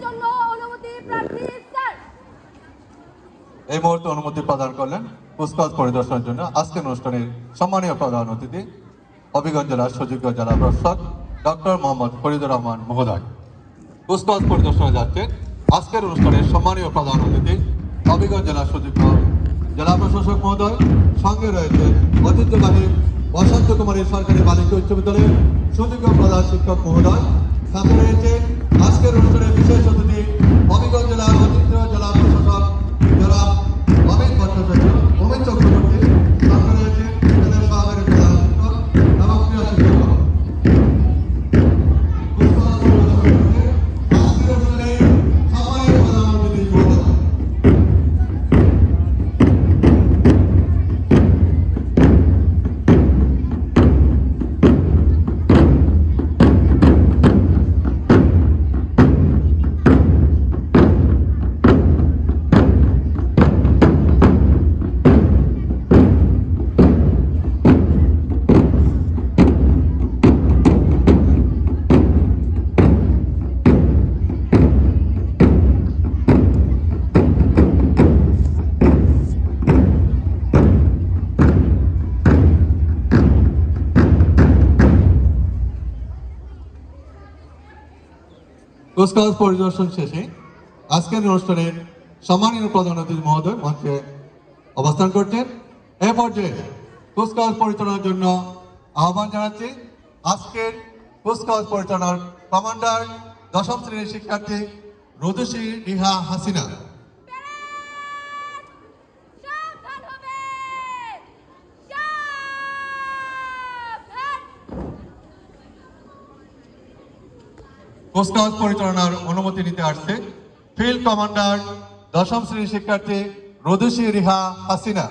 জন্য অনুমতি প্রার্থী স্যার। এই মুহূর্তে অনুমতি প্রদান করলেন কুচকাওয়াজ পরিদর্শনের জন্য আজকের অনুষ্ঠানের সম্মানীয় প্রধান অতিথি হবিগঞ্জ জেলার সুযোগ্য জেলা প্রশাসক ডক্টর মোহাম্মদ ফরিদুর রহমান মহোদয়। কুচকাওয়াজ পরিদর্শনে যাচ্ছেন আজকের অনুষ্ঠানের সম্মানীয় প্রধান অতিথি হবিগঞ্জ জেলার সুযোগ্য জেলা প্রশাসক মহোদয়। সঙ্গে রয়েছে ঐতিহ্যবাহী বসন্ত কুমারী সরকারি বালিকা উচ্চ বিদ্যালয়ের সুযোগ্য প্রধান শিক্ষক মহোদয়। সাথে রয়েছে আজকের অনুষ্ঠানের বিশেষ অতিথি হবিগঞ্জ জেলার ঐতিহ্য জেলা প্রশাসক জনাব অমিত ভট্টাচার্য, অমিত চক্রবর্তী। সঙ্গে রয়েছে বিদ্যালয়ের সহকারী প্রধান শিক্ষক এবং প্রিয় শিক্ষক। কুচকাওয়াজ পরিদর্শন শেষে আজকের অনুষ্ঠানের সম্মানীয় প্রধান অতিথি মহোদয় মঞ্চে অবস্থান করছেন। এ পর্যায়ে কুচকাওয়াজ পরিচালনার জন্য আহ্বান জানাচ্ছি আজকের কুচকাওয়াজ পরিচালনার কমান্ডার দশম শ্রেণীর শিক্ষার্থী রুদুশী রিহা হাসিনা। কুচকাওয়াজ পরিচালনার অনুমতি নিতে আসছে ফিল্ড কমান্ডার দশম শ্রেণীর শিক্ষার্থী রুদুশী রিহা হাসিনা।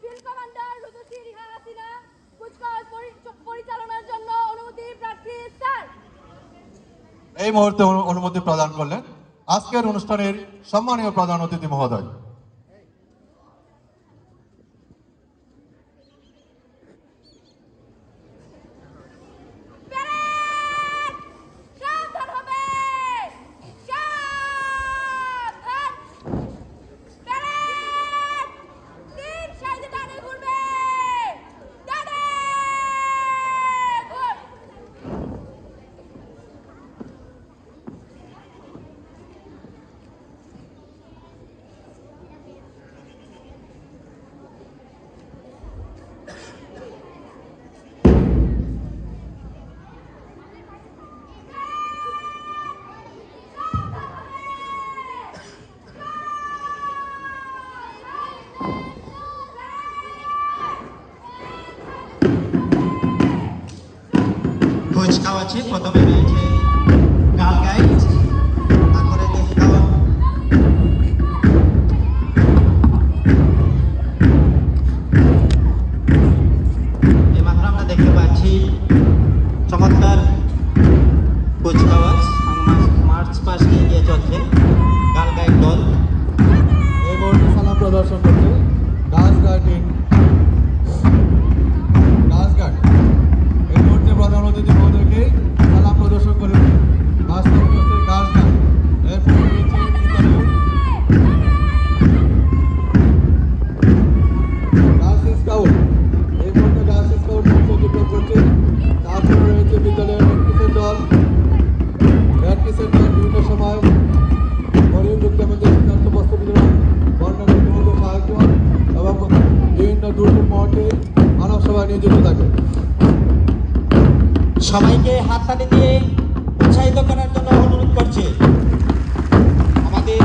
ফিল্ড কমান্ডার রুদুশী রিহা হাসিনা কুচকাওয়াজ পরিচালনার জন্য অনুমতি প্রার্থী স্যার। এই মুহূর্তে অনুমতি প্রদান করলেন আজকের অনুষ্ঠানের সম্মানীয় প্রধান অতিথি মহোদয়। কুচকাওয়াজে প্রথমে রয়েছে গার্ল গাইড, তারপরে এইমাত্র আমরা দেখতে পাচ্ছি চমৎকার কুচকাওয়াজ মার্চ পাস্ট এগিয়ে চলছে গার্ল গাইড দল। এই মুহূর্তে সালাম প্রদর্শন করছে গার্লস গার্ডিং গার্লস গার্ড। এই মুহূর্তে প্রধান অতিথি মহোদয়কে সালাম প্রদর্শন করে গার্লস গার্ড। এরপর রয়েছে গার্লস স্কাউট। এই মুহূর্তে গার্লস স্কাউট মঞ্চ অতিক্রম করছে। তারপরে রয়েছে বিদ্যালয়ের রেড কিসের দল। রেড কিসের দল বিভিন্ন সময় গরিব দুঃখমন্ত্রী সিদ্ধান্ত বস্ত্র বিতরণ, বন্যা দুর্গমদের সাহায্য এবং বিভিন্ন দুর্যোগ মুহূর্তে মানব সেবায় নিয়োজিত থাকে। সবাইকে হাততালি দিয়ে উৎসাহিত করার জন্য অনুরোধ করছে আমাদের